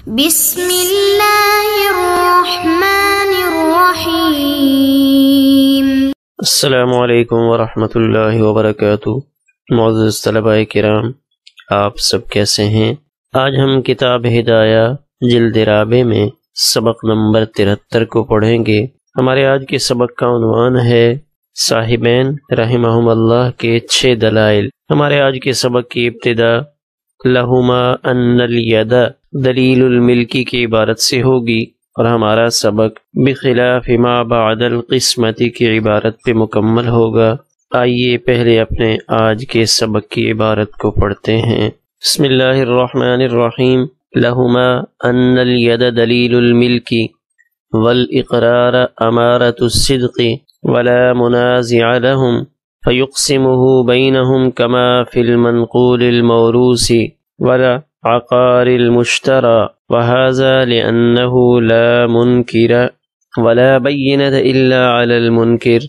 بسم اللہ الرحمن الرحیم۔ السلام علیکم ورحمۃ اللہ وبرکاتہ۔ معزز طلباء کرام، آپ سب کیسے ہیں؟ آج ہم کتاب ہدایہ جلد رابع میں سبق نمبر 73 کو پڑھیں گے۔ ہمارے آج کے سبق کا عنوان ہے صاحبین رحمہم اللہ کے 6 دلائل۔ ہمارے آج کے سبق کی ابتدا لہما ان الید دلیل الملکی کی عبارت سے ہوگی اور ہمارا سبق بخلاف ما بعد القسمت کی عبارت پہ مکمل ہوگا۔ آئیے پہلے اپنے آج کے سبق کی عبارت کو پڑھتے ہیں۔ بسم اللہ الرحمن الرحیم۔ لہما ان الید دلیل الملکی والاقرار امارۃ الصدق ولا منازع لهم فيقسمه بينهم كما في المنقول الموروث ولا عقار المشترى، وهذا لأنه لا منكر ولا بينة إلا على المنكر،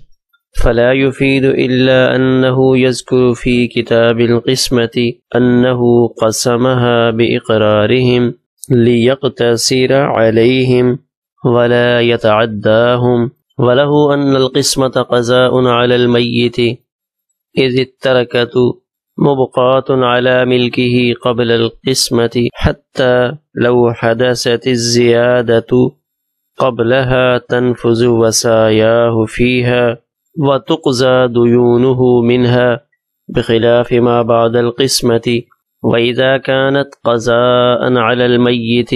فلا يفيد إلا أنه يذكر في كتاب القسمة أنه قسمها بإقرارهم ليقتصر عليهم ولا يتعداهم، وله أن القسمة قضاء على الميت إذ التركة مبقاة على ملكه قبل القسمة حتى لو حدثت الزيادة قبلها تنفذ وصاياه فيها وتقضى ديونه منها بخلاف ما بعد القسمة، وإذا كانت قضاء على الميت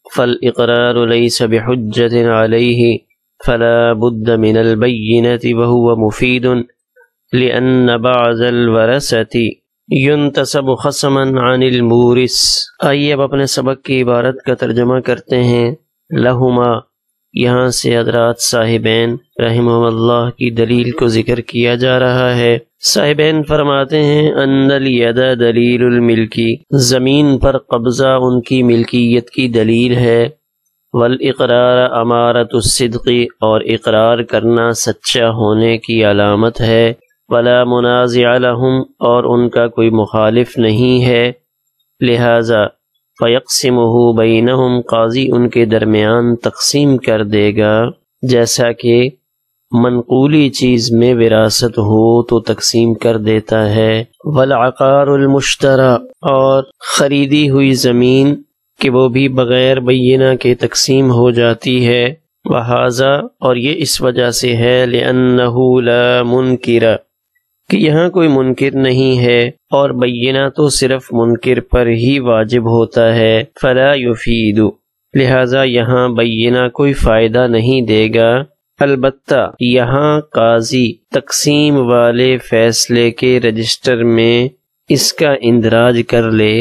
فالإقرار ليس بحجة عليه، فلا بد من البينة وهو مفيد لأن بعض الورثة ينتسب خصما عن المورث۔ آئیے اب اپنے سبق کی عبارت کا ترجمہ کرتے ہیں۔ لہما، یہاں سے حضرات صاحبین رحمہ اللہ کی دلیل کو ذکر کیا جا رہا ہے۔ صاحبین فرماتے ہیں ان الید دلیل الملکی، زمین پر قبضہ ان کی ملکیت کی دلیل ہے۔ والاقرار امارۃ الصدق، اور اقرار کرنا سچا ہونے کی علامت ہے۔ ولا منازع لهم، اور ان کا کوئی مخالف نہیں ہے، لہذا فیقسمہ بینہم، قاضی ان کے درمیان تقسیم کر دے گا۔ جیسا کہ منقولی چیز میں وراثت ہو تو تقسیم کر دیتا ہے۔ والعقار المشترى، اور خریدی ہوئی زمین کہ وہ بھی بغیر بینہ کے تقسیم ہو جاتی ہے۔ وہذا، اور یہ اس وجہ سے ہے، لأنہ لا منکر، کہ یہاں کوئی منکر نہیں ہے، اور بینہ تو صرف منکر پر ہی واجب ہوتا ہے۔ فلا یفید، لہذا یہاں بینہ کوئی فائدہ نہیں دے گا۔ البتہ یہاں قاضی تقسیم والے فیصلے کے رجسٹر میں اس کا اندراج کر لے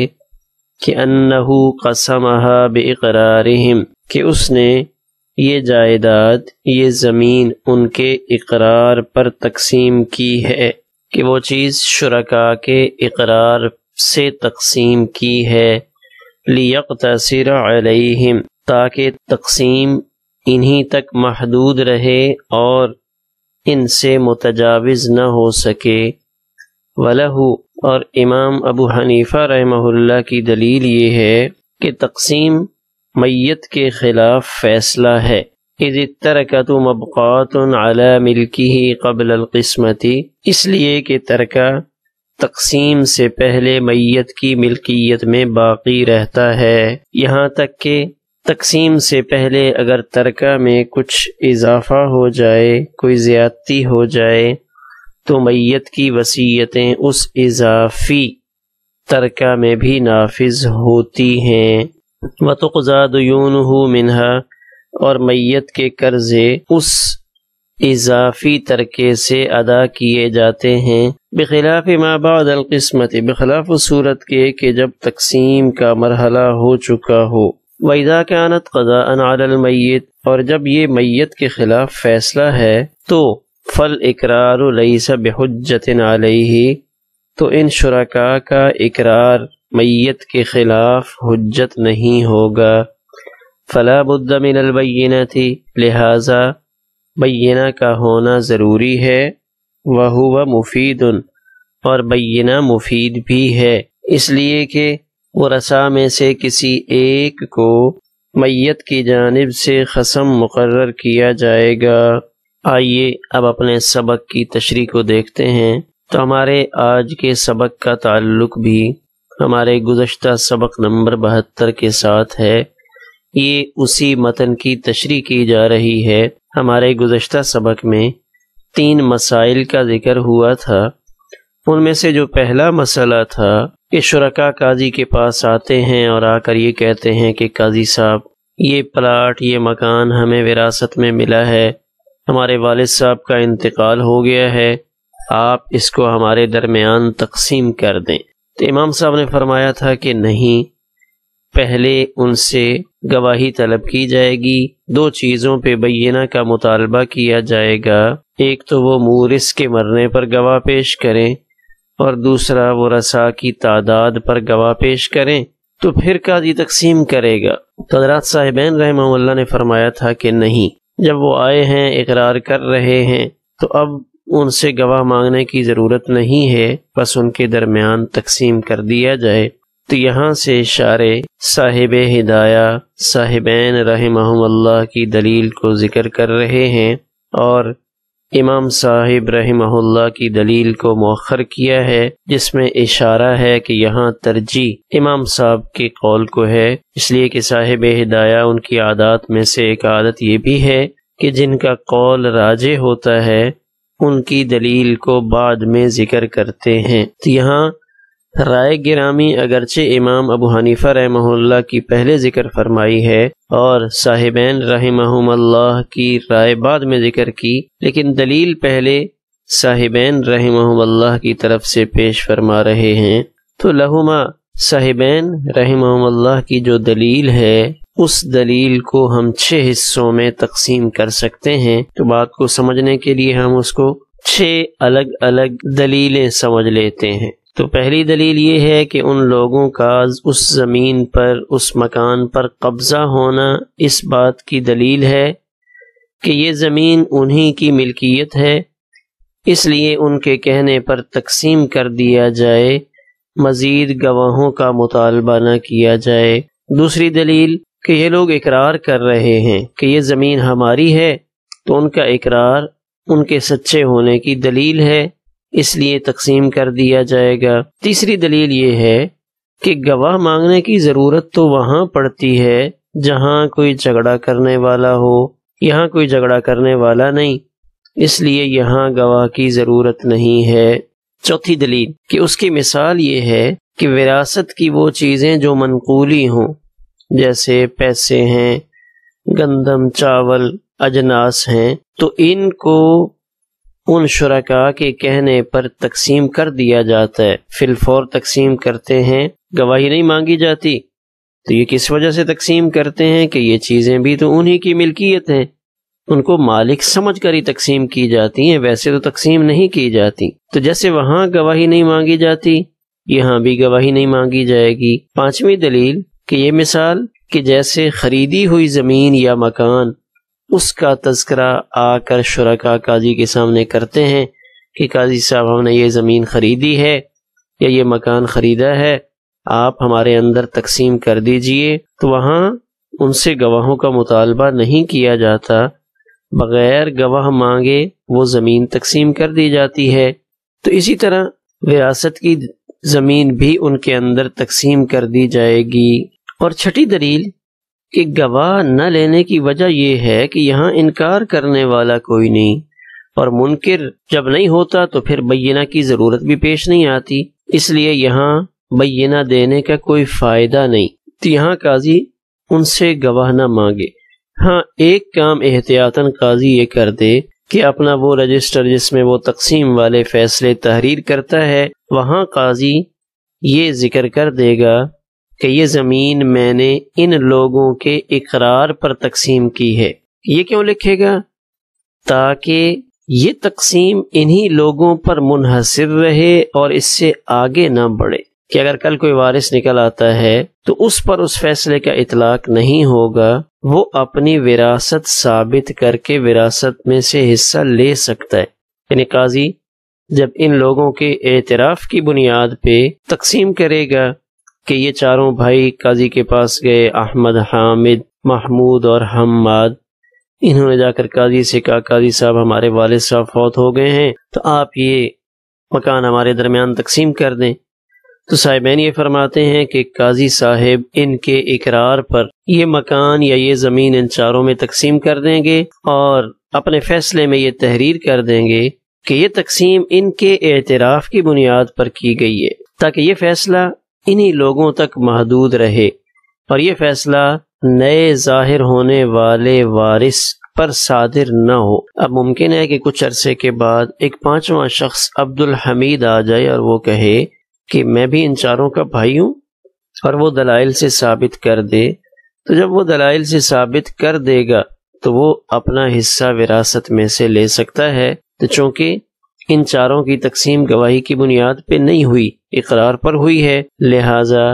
کہ انہ قسمہا باقرارہم، کہ اس نے یہ جائیداد، یہ زمین ان کے اقرار پر تقسیم کی ہے، کہ وہ چیز شرکاء کے اقرار سے تقسیم کی ہے۔ لیقتصر علیہم، تاکہ تقسیم انہی تک محدود رہے اور ان سے متجاوز نہ ہو سکے۔ وَلَهُ، اور امام ابو حنیفہ رحمہ اللہ کی دلیل یہ ہے کہ تقسیم میت کے خلاف فیصلہ ہے۔ اذ الترکۃ مبقاۃ علی ملکہ قبل القسمۃ، اس لیے کہ ترکہ تقسیم سے پہلے میت کی ملکیت میں باقی رہتا ہے، یہاں تک کہ تقسیم سے پہلے اگر ترکہ میں کچھ اضافہ ہو جائے، کوئی زیادتی ہو جائے، تو میت کی وصیتیں اس اضافی ترکہ میں بھی نافذ ہوتی ہیں۔ وَتُقْضَى دُيُونُهُ مِنْهَا، اور میت کے قرضے اس اضافی ترکے سے ادا کیے جاتے ہیں۔ بخلاف ما بعد القسمت، بخلاف صورت کے کہ جب تقسیم کا مرحلہ ہو چکا ہو۔ وَإِذَا كَانَتْ قَضَاءً عَلَى الْمَيِّتِ، اور جب یہ میت کے خلاف فیصلہ ہے تو فَالْإِقْرَارُ لَيْسَ بِحُجَّةٍ عَلَيْهِ، تو ان شرکاء کا اقرار میت کے خلاف حجت نہیں ہوگا۔ فلا بد من البینۃ، لہذا بینہ کا ہونا ضروری ہے۔ وہو مفید، اور بینہ مفید بھی ہے، اس لیے کہ ورثاء میں سے کسی ایک کو میت کی جانب سے قسم مقرر کیا جائے گا۔ آئیے اب اپنے سبق کی تشریح کو دیکھتے ہیں۔ تو ہمارے آج کے سبق کا تعلق بھی ہمارے گزشتہ سبق نمبر 72 کے ساتھ ہے۔ یہ اسی متن کی تشریح کی جا رہی ہے۔ ہمارے گزشتہ سبق میں 3 مسائل کا ذکر ہوا تھا۔ ان میں سے جو پہلا مسئلہ تھا کہ شرکاء قاضی کے پاس آتے ہیں اور آ کر یہ کہتے ہیں کہ قاضی صاحب یہ پلاٹ، یہ مکان ہمیں وراثت میں ملا ہے، ہمارے والد صاحب کا انتقال ہو گیا ہے، آپ اس کو ہمارے درمیان تقسیم کر دیں۔ تو امام صاحب نے فرمایا تھا کہ نہیں، پہلے ان سے گواہی طلب کی جائے گی، 2 چیزوں پہ بینہ کا مطالبہ کیا جائے گا۔ ایک تو وہ مورث کے مرنے پر گواہ پیش کریں اور دوسرا ورثاء کی تعداد پر گواہ پیش کریں، تو پھر قاضی تقسیم کرے گا۔ تو حضرات صاحبین رحمہ اللہ نے فرمایا تھا کہ نہیں، جب وہ آئے ہیں، اقرار کر رہے ہیں، تو اب ان سے گواہ مانگنے کی ضرورت نہیں ہے، بس ان کے درمیان تقسیم کر دیا جائے۔ تو یہاں سے شارع صاحب ہدایہ صاحبین رحمہم اللہ کی دلیل کو ذکر کر رہے ہیں اور امام صاحب رحمہ اللہ کی دلیل کو مؤخر کیا ہے، جس میں اشارہ ہے کہ یہاں ترجیح امام صاحب کے قول کو ہے، اس لیے کہ صاحب ہدایہ ان کی عادات میں سے ایک عادت یہ بھی ہے کہ جن کا قول راجح ہوتا ہے ان کی دلیل کو بعد میں ذکر کرتے ہیں۔ تو یہاں رائے گرامی اگرچہ امام ابو حنیفہ رحمہ اللہ کی پہلے ذکر فرمائی ہے اور صاحبین رحمہم اللہ کی رائے بعد میں ذکر کی، لیکن دلیل پہلے صاحبین رحمہم اللہ کی طرف سے پیش فرما رہے ہیں۔ تو لہما صاحبین رحمہم اللہ کی جو دلیل ہے، اس دلیل کو ہم 6 حصوں میں تقسیم کر سکتے ہیں۔ تو بات کو سمجھنے کے لیے ہم اس کو 6 الگ الگ دلیلیں سمجھ لیتے ہیں۔ تو پہلی دلیل یہ ہے کہ ان لوگوں کا اس زمین پر، اس مکان پر قبضہ ہونا اس بات کی دلیل ہے کہ یہ زمین انہی کی ملکیت ہے، اس لیے ان کے کہنے پر تقسیم کر دیا جائے، مزید گواہوں کا مطالبہ نہ کیا جائے۔ دوسری دلیل کہ یہ لوگ اقرار کر رہے ہیں کہ یہ زمین ہماری ہے، تو ان کا اقرار ان کے سچے ہونے کی دلیل ہے، اس لیے تقسیم کر دیا جائے گا۔ تیسری دلیل یہ ہے کہ گواہ مانگنے کی ضرورت تو وہاں پڑتی ہے جہاں کوئی جھگڑا کرنے والا ہو، یہاں کوئی جھگڑا کرنے والا نہیں، اس لیے یہاں گواہ کی ضرورت نہیں ہے۔ چوتھی دلیل کہ اس کی مثال یہ ہے کہ وراثت کی وہ چیزیں جو منقولی ہوں، جیسے پیسے ہیں، گندم، چاول، اجناس ہیں، تو ان کو ان شرکاء کے کہنے پر تقسیم کر دیا جاتا ہے، فی الفور تقسیم کرتے ہیں، گواہی نہیں مانگی جاتی۔ تو یہ کس وجہ سے تقسیم کرتے ہیں کہ یہ چیزیں بھی تو انہی کی ملکیت ہیں، ان کو مالک سمجھ کر ہی تقسیم کی جاتی ہیں، ویسے تو تقسیم نہیں کی جاتی۔ تو جیسے وہاں گواہی نہیں مانگی جاتی، یہاں بھی گواہی نہیں مانگی جائے گی۔ پانچویں دلیل کہ یہ مثال کہ جیسے خریدی ہوئی زمین یا مکان، اس کا تذکرہ آ کر شرکاء قاضی کے سامنے کرتے ہیں کہ قاضی صاحب ہم نے یہ زمین خریدی ہے یا یہ مکان خریدا ہے، آپ ہمارے اندر تقسیم کر دیجئے، تو وہاں ان سے گواہوں کا مطالبہ نہیں کیا جاتا، بغیر گواہ مانگے وہ زمین تقسیم کر دی جاتی ہے۔ تو اسی طرح وراثت کی زمین بھی ان کے اندر تقسیم کر دی جائے گی۔ اور چھٹی دلیل کہ گواہ نہ لینے کی وجہ یہ ہے کہ یہاں انکار کرنے والا کوئی نہیں، اور منکر جب نہیں ہوتا تو پھر بینہ کی ضرورت بھی پیش نہیں آتی، اس لیے یہاں بینہ دینے کا کوئی فائدہ نہیں، تو یہاں قاضی ان سے گواہ نہ مانگے۔ ہاں ایک کام احتیاطاً قاضی یہ کر دے کہ اپنا وہ رجسٹر جس میں وہ تقسیم والے فیصلے تحریر کرتا ہے، وہاں قاضی یہ ذکر کر دے گا کہ یہ زمین میں نے ان لوگوں کے اقرار پر تقسیم کی ہے۔ یہ کیوں لکھے گا؟ تاکہ یہ تقسیم انہی لوگوں پر منحصر رہے اور اس سے آگے نہ بڑھے، کہ اگر کل کوئی وارث نکل آتا ہے تو اس پر اس فیصلے کا اطلاق نہیں ہوگا، وہ اپنی وراثت ثابت کر کے وراثت میں سے حصہ لے سکتا ہے۔ یعنی قاضی جب ان لوگوں کے اعتراف کی بنیاد پہ تقسیم کرے گا کہ یہ چاروں بھائی قاضی کے پاس گئے، احمد، حامد، محمود اور حماد۔ انہوں نے جا کر قاضی سے کہا قاضی صاحب ہمارے والد صاحب فوت ہو گئے ہیں، تو آپ یہ مکان ہمارے درمیان تقسیم کر دیں۔ تو صاحبین یہ فرماتے ہیں کہ قاضی صاحب ان کے اقرار پر یہ مکان یا یہ زمین ان چاروں میں تقسیم کر دیں گے، اور اپنے فیصلے میں یہ تحریر کر دیں گے کہ یہ تقسیم ان کے اعتراف کی بنیاد پر کی گئی ہے، تاکہ یہ فیصلہ انہی لوگوں تک محدود رہے اور یہ فیصلہ نئے ظاہر ہونے والے وارث پر صادر نہ ہو۔ اب ممکن ہے کہ کچھ عرصے کے بعد ایک پانچواں شخص عبد الحمید آ جائے اور وہ کہے کہ میں بھی ان چاروں کا بھائی ہوں، اور وہ دلائل سے ثابت کر دے۔ تو جب وہ دلائل سے ثابت کر دے گا تو وہ اپنا حصہ وراثت میں سے لے سکتا ہے۔ تو چونکہ ان چاروں کی تقسیم گواہی کی بنیاد پہ نہیں ہوئی، اقرار پر ہوئی ہے، لہٰذا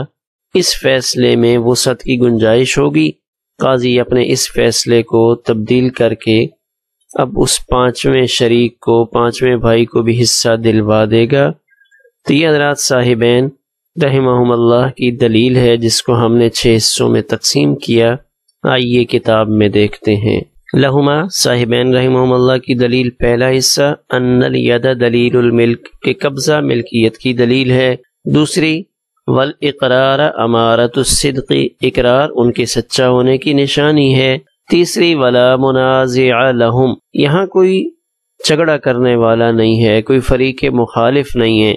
اس فیصلے میں وسعت کی گنجائش ہوگی۔ قاضی اپنے اس فیصلے کو تبدیل کر کے اب اس پانچویں شریک کو، پانچویں بھائی کو بھی حصہ دلوا دے گا۔ تو یہ حضرات صاحبین رحمہم اللہ کی دلیل ہے، جس کو ہم نے 6 حصوں میں تقسیم کیا۔ آئیے کتاب میں دیکھتے ہیں۔ لہما صاحبین رحمہم اللہ کی دلیل، پہلا حصہ ان الید دلیل الملک، کہ قبضہ ملکیت کی دلیل ہے۔ دوسری والاقرار امارۃ الصدق، اقرار ان کے سچا ہونے کی نشانی ہے۔ تیسری ولا منازع لہم، یہاں کوئی جھگڑا کرنے والا نہیں ہے، کوئی فریق مخالف نہیں ہے۔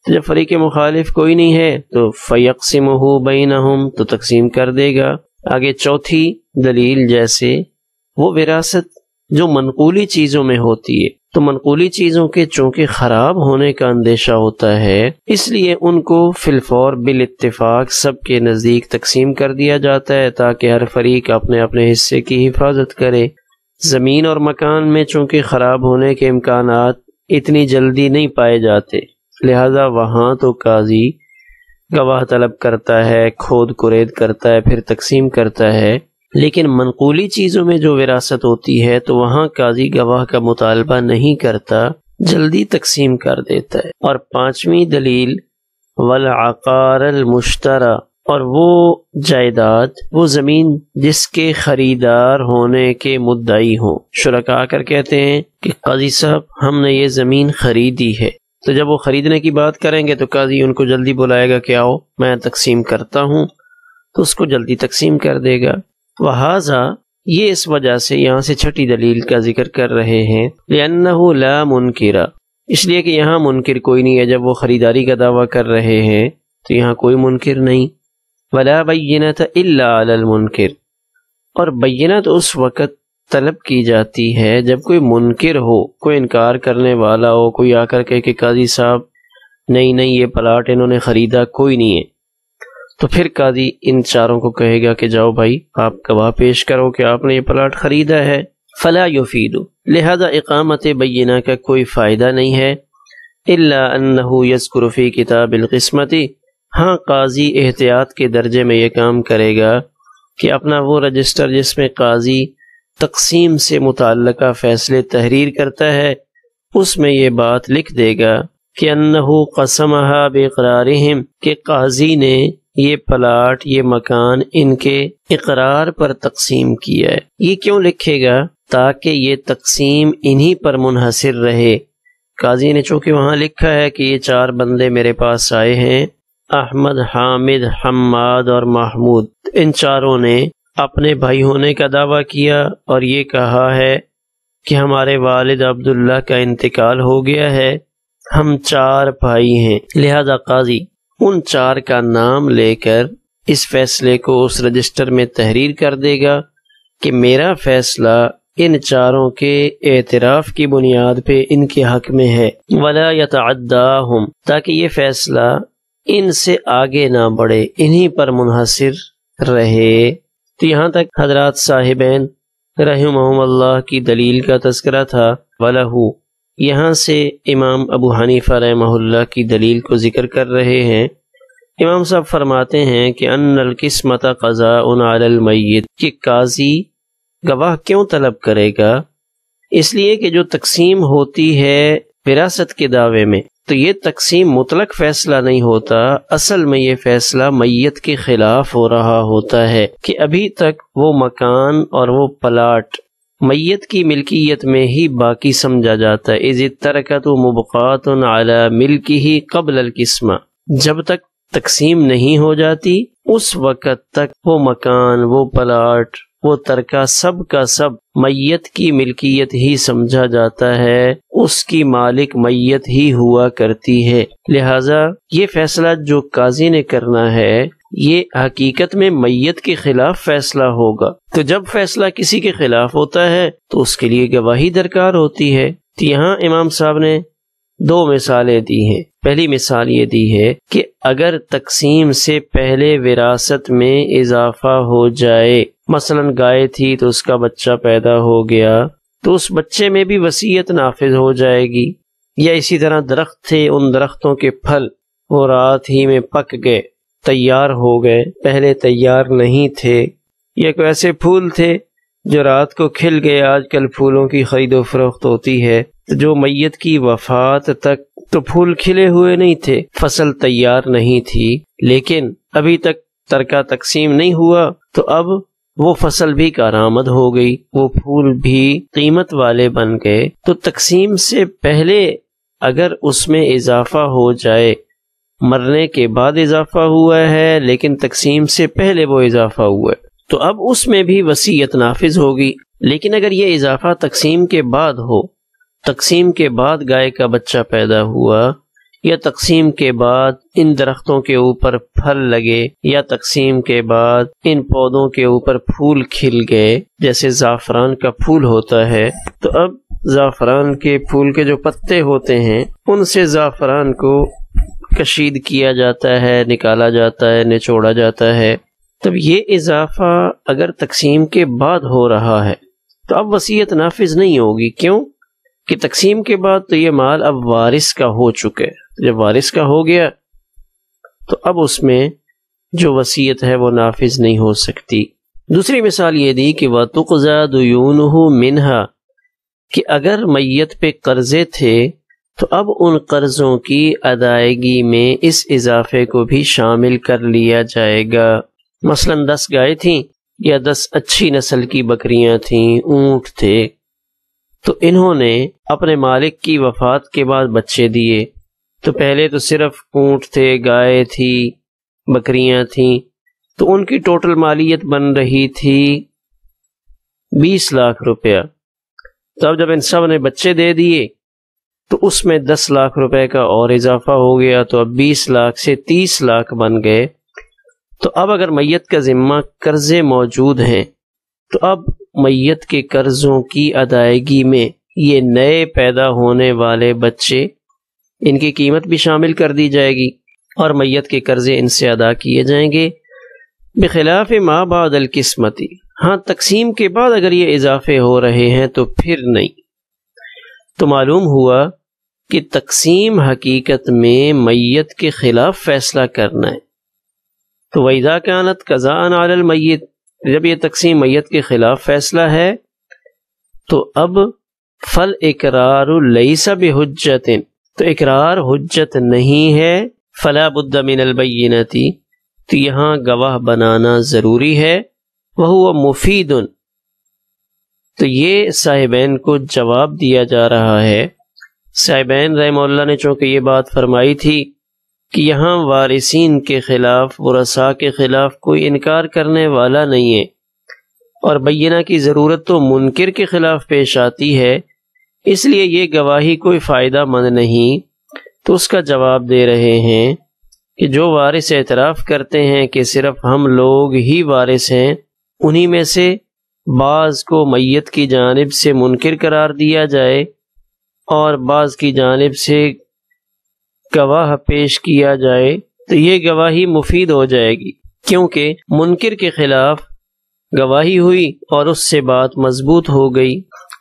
جب فریق مخالف کوئی نہیں ہے تو فیقسمہ بینہم، تو تقسیم کر دے گا۔ آگے چوتھی دلیل، جیسے وہ وراثت جو منقولی چیزوں میں ہوتی ہے، تو منقولی چیزوں کے چونکہ خراب ہونے کا اندیشہ ہوتا ہے، اس لیے ان کو فی الفور بالاتفاق سب کے نزدیک تقسیم کر دیا جاتا ہے، تاکہ ہر فریق اپنے اپنے حصے کی حفاظت کرے۔ زمین اور مکان میں چونکہ خراب ہونے کے امکانات اتنی جلدی نہیں پائے جاتے، لہذا وہاں تو قاضی گواہ طلب کرتا ہے، کھود کرید کرتا ہے، پھر تقسیم کرتا ہے۔ لیکن منقولی چیزوں میں جو وراثت ہوتی ہے تو وہاں قاضی گواہ کا مطالبہ نہیں کرتا، جلدی تقسیم کر دیتا ہے۔ اور پانچویں دلیل والعقار المشترى، اور وہ جائیداد، وہ زمین جس کے خریدار ہونے کے مدعی ہوں۔ شرکا آ کر کہتے ہیں کہ قاضی صاحب ہم نے یہ زمین خریدی ہے، تو جب وہ خریدنے کی بات کریں گے تو قاضی ان کو جلدی بلائے گا کہ آؤ میں تقسیم کرتا ہوں، تو اس کو جلدی تقسیم کر دے گا۔ وہذا، یہ اس وجہ سے یہاں سے چھٹی دلیل کا ذکر کر رہے ہیں، لأنہ لا منکر، اس لیے کہ یہاں منکر کوئی نہیں ہے۔ جب وہ خریداری کا دعویٰ کر رہے ہیں تو یہاں کوئی منکر نہیں۔ ولا بینۃ الا علی المنکر، اور بینہ تو اس وقت طلب کی جاتی ہے جب کوئی منکر ہو، کوئی انکار کرنے والا ہو، کوئی آ کر کہے کہ قاضی صاحب نہیں یہ پلاٹ انہوں نے خریدا کوئی نہیں ہے، تو پھر قاضی ان چاروں کو کہے گا کہ جاؤ بھائی آپ گواہ پیش کرو کہ آپ نے یہ پلاٹ خریدا ہے۔ فلا یفید، لہذا اقامت بینہ کا کوئی فائدہ نہیں ہے۔ الا انہ یذکر فی کتاب القسمت، ہاں قاضی احتیاط کے درجے میں یہ کام کرے گا کہ اپنا وہ رجسٹر جس میں قاضی تقسیم سے متعلقہ فیصلے تحریر کرتا ہے، اس میں یہ بات لکھ دے گا کہ انہ قسمہا باقرارہم، کہ قاضی نے یہ پلاٹ، یہ مکان ان کے اقرار پر تقسیم کیا ہے۔ یہ کیوں لکھے گا؟ تاکہ یہ تقسیم انہی پر منحصر رہے۔ قاضی نے چونکہ وہاں لکھا ہے کہ یہ 4 بندے میرے پاس آئے ہیں، احمد، حامد، حماد اور محمود، ان چاروں نے اپنے بھائی ہونے کا دعویٰ کیا اور یہ کہا ہے کہ ہمارے والد عبداللہ کا انتقال ہو گیا ہے، ہم 4 بھائی ہیں، لہذا قاضی ان 4 کا نام لے کر اس فیصلے کو اس رجسٹر میں تحریر کر دے گا کہ میرا فیصلہ ان 4 کے اعتراف کی بنیاد پہ ان کے حق میں ہے، ولا یتعداہم، تاکہ یہ فیصلہ ان سے آگے نہ بڑھے، انہی پر منحصر رہے۔ تو یہاں تک حضرات صاحبین رحمہم اللہ کی دلیل کا تذکرہ تھا۔ وَلَهُ، یہاں سے امام ابو حنیفہ رحمہ اللہ کی دلیل کو ذکر کر رہے ہیں۔ امام صاحب فرماتے ہیں کہ ان القسمۃ قضاء علی المیت، کہ قاضی گواہ کیوں طلب کرے گا؟ اس لیے کہ جو تقسیم ہوتی ہے وراثت کے دعوے میں، تو یہ تقسیم مطلق فیصلہ نہیں ہوتا، اصل میں یہ فیصلہ میت کے خلاف ہو رہا ہوتا ہے کہ ابھی تک وہ مکان اور وہ پلاٹ میت کی ملکیت میں ہی باقی سمجھا جاتا ہے۔ اذ الترکۃ مبقات علی ملکہ قبل القسمہ، جب تک تقسیم نہیں ہو جاتی اس وقت تک وہ مکان، وہ پلاٹ، وہ ترکہ سب کا سب میت کی ملکیت ہی سمجھا جاتا ہے، اس کی مالک میت ہی ہوا کرتی ہے۔ لہذا یہ فیصلہ جو قاضی نے کرنا ہے یہ حقیقت میں میت کے خلاف فیصلہ ہوگا۔ تو جب فیصلہ کسی کے خلاف ہوتا ہے تو اس کے لیے گواہی درکار ہوتی ہے۔ تو یہاں امام صاحب نے 2 مثالیں دی ہیں۔ پہلی مثال یہ دی ہے کہ اگر تقسیم سے پہلے وراثت میں اضافہ ہو جائے، مثلا گائے تھی تو اس کا بچہ پیدا ہو گیا تو اس بچے میں بھی وصیت نافذ ہو جائے گی، یا اسی طرح درخت تھے، ان درختوں کے پھل وہ رات ہی میں پک گئے، تیار ہو گئے، پہلے تیار نہیں تھے، یا کوئی ایسے پھول تھے جو رات کو کھل گئے۔ آج کل پھولوں کی خرید و فروخت ہوتی ہے، تو جو میت کی وفات تک تو پھول کھلے ہوئے نہیں تھے، فصل تیار نہیں تھی، لیکن ابھی تک ترکہ تقسیم نہیں ہوا تو اب وہ فصل بھی کارآمد ہو گئی، وہ پھول بھی قیمت والے بن گئے۔ تو تقسیم سے پہلے اگر اس میں اضافہ ہو جائے، مرنے کے بعد اضافہ ہوا ہے لیکن تقسیم سے پہلے وہ اضافہ ہوا ہے، تو اب اس میں بھی وصیت نافذ ہوگی۔ لیکن اگر یہ اضافہ تقسیم کے بعد ہو، تقسیم کے بعد گائے کا بچہ پیدا ہوا، یا تقسیم کے بعد ان درختوں کے اوپر پھل لگے، یا تقسیم کے بعد ان پودوں کے اوپر پھول کھل گئے، جیسے زعفران کا پھول ہوتا ہے، تو اب زعفران کے پھول کے جو پتے ہوتے ہیں ان سے زعفران کو کشید کیا جاتا ہے، نکالا جاتا ہے، نچوڑا جاتا ہے۔ تب یہ اضافہ اگر تقسیم کے بعد ہو رہا ہے تو اب وصیت نافذ نہیں ہوگی۔ کیوں کہ تقسیم کے بعد تو یہ مال اب وارث کا ہو چکے، جب وارث کا ہو گیا تو اب اس میں جو وصیت ہے وہ نافذ نہیں ہو سکتی۔ دوسری مثال یہ دی کہ وَتُقْضَى دُيُونُهُ مِنْهَا، کہ اگر میت پہ قرضے تھے تو اب ان قرضوں کی ادائیگی میں اس اضافے کو بھی شامل کر لیا جائے گا۔ مثلا 10 گائے تھیں یا 10 اچھی نسل کی بکریاں تھیں، اونٹ تھے، تو انہوں نے اپنے مالک کی وفات کے بعد بچے دیے، تو پہلے تو صرف اونٹ تھے، گائے تھی، بکریاں تھیں، تو ان کی ٹوٹل مالیت بن رہی تھی 20 لاکھ روپیہ۔ تو اب جب ان سب نے بچے دے دیے تو اس میں 10 لاکھ روپے کا اور اضافہ ہو گیا، تو اب 20 لاکھ سے 30 لاکھ بن گئے۔ تو اب اگر میت کا ذمہ قرضے موجود ہیں تو اب میت کے قرضوں کی ادائیگی میں یہ نئے پیدا ہونے والے بچے، ان کی قیمت بھی شامل کر دی جائے گی اور میت کے قرضے ان سے ادا کیے جائیں گے، بخلاف ما بعد القسمتی۔ ہاں تقسیم کے بعد اگر یہ اضافے ہو رہے ہیں تو پھر نہیں۔ تو معلوم ہوا کہ تقسیم حقیقت میں میت کے خلاف فیصلہ کرنا ہے۔ تو وَإِذَا كَانَتْ قَضَاءً عَلَى الْمَيِّتِ، جب یہ تقسیم میت کے خلاف فیصلہ ہے تو اب فَالْإِقْرَارُ لَيْسَ بِحُجَّةٍ، تو اقرار حجت نہیں ہے، فَلَا بُدَّ مِنَ الْبَيِّنَةِ، تو یہاں گواہ بنانا ضروری ہے، وَهُوَ مُفِيدٌ، تو یہ صاحبین کو جواب دیا جا رہا ہے۔ صاحبین رحمہ اللہ نے چونکہ یہ بات فرمائی تھی کہ یہاں وارثین کے خلاف، ورثاء کے خلاف کوئی انکار کرنے والا نہیں ہے، اور بینہ کی ضرورت تو منکر کے خلاف پیش آتی ہے، اس لیے یہ گواہی کوئی فائدہ مند نہیں، تو اس کا جواب دے رہے ہیں کہ جو وارث اعتراف کرتے ہیں کہ صرف ہم لوگ ہی وارث ہیں، انہی میں سے بعض کو میت کی جانب سے منکر قرار دیا جائے اور بعض کی جانب سے گواہ پیش کیا جائے، تو یہ گواہی مفید ہو جائے گی، کیونکہ منکر کے خلاف گواہی ہوئی اور اس سے بات مضبوط ہو گئی۔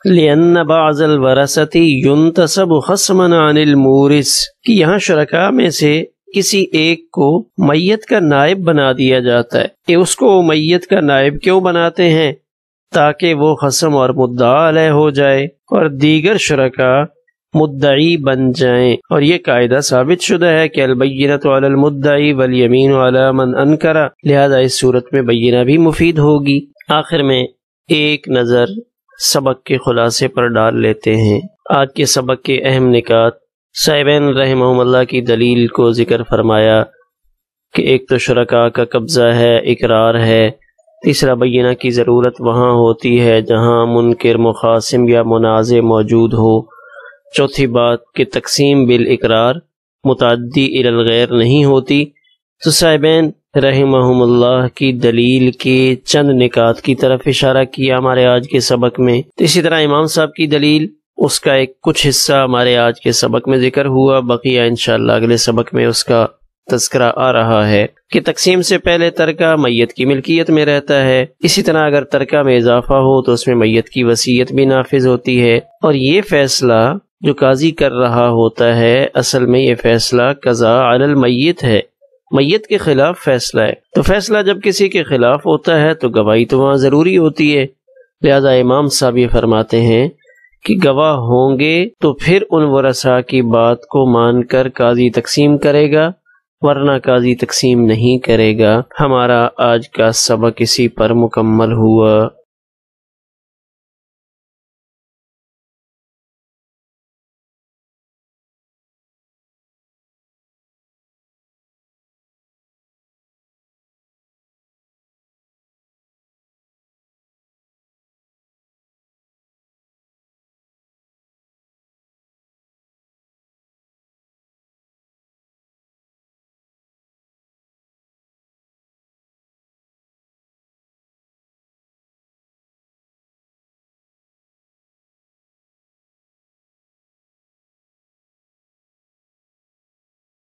لِأَنَّ بَعْضَ الْوَرَثَةِ يُنْتَسَبُ خَصْمًا عَنِ الْمُورِثِ، کہ یہاں شرکاء میں سے کسی ایک کو میت کا نائب بنا دیا جاتا ہے۔ کہ اس کو میت کا نائب کیوں بناتے ہیں؟ تاکہ وہ خصم اور مدعا علیہ ہو جائے، اور دیگر شرکاء مدعی بن جائیں، اور یہ قاعدہ ثابت شدہ ہے کہ البینۃ علی المدعی والیمین علی من انکر، لہذا اس صورت میں بینہ بھی مفید ہوگی۔ آخر میں ایک نظر سبق کے خلاصے پر ڈال لیتے ہیں۔ آج کے سبق کے اہم نکات: صاحبین رحمہم اللہ کی دلیل کو ذکر فرمایا کہ ایک تو شرکاء کا قبضہ ہے، اقرار ہے، تیسرا بینہ کی ضرورت وہاں ہوتی ہے جہاں منکر، مخاصم یا منازع موجود ہو، چوتھی بات کہ تقسیم بالاقرار متعدی الی الغیر نہیں ہوتی۔ تو صاحبین رحمہم اللہ کی دلیل کے چند نکات کی طرف اشارہ کیا ہمارے آج کے سبق میں۔ تو اسی طرح امام صاحب کی دلیل، اس کا ایک کچھ حصہ ہمارے آج کے سبق میں ذکر ہوا، بقیہ انشاءاللہ اگلے سبق میں اس کا تذکرہ آ رہا ہے کہ تقسیم سے پہلے ترکہ میت کی ملکیت میں رہتا ہے، اسی طرح اگر ترکہ میں اضافہ ہو تو اس میں میت کی وصیت بھی نافذ ہوتی ہے، اور یہ فیصلہ جو قاضی کر رہا ہوتا ہے اصل میں یہ فیصلہ قضاء علی المیت ہے، میت کے خلاف فیصلہ ہے۔ تو فیصلہ جب کسی کے خلاف ہوتا ہے تو گواہی تو وہاں ضروری ہوتی ہے، لہذا امام صاحب یہ فرماتے ہیں کہ گواہ ہوں گے تو پھر ان ورثاء کی بات کو مان کر قاضی تقسیم کرے گا، ورنہ قاضی تقسیم نہیں کرے گا۔ ہمارا آج کا سبق اسی پر مکمل ہوا۔